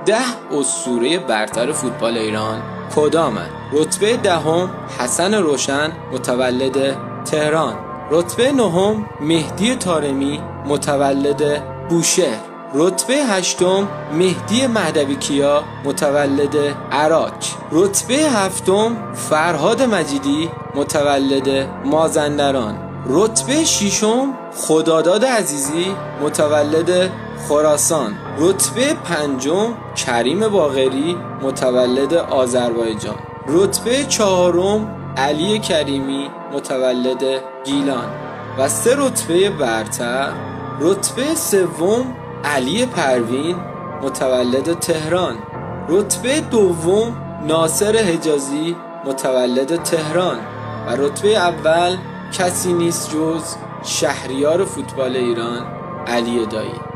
10 اسطوره برتر فوتبال ایران کدامند؟ رتبه 10 حسن روشن متولد تهران. رتبه 9 مهدی طارمی متولد بوشهر. رتبه 8 مهدی مهدویکیا متولد عراق. رتبه 7 فرهاد مجیدی متولد مازندران. رتبه 6 خداداد عزیزی متولد خراسان. رتبه 5 کریم باقری متولد آذربایجان. رتبه 4 علی کریمی متولد گیلان. و 3 رتبه برتر. رتبه 3 علی پروین متولد تهران. رتبه 2 ناصر حجازی متولد تهران. و رتبه اول کسی نیست جز شهریار فوتبال ایران علی دایی.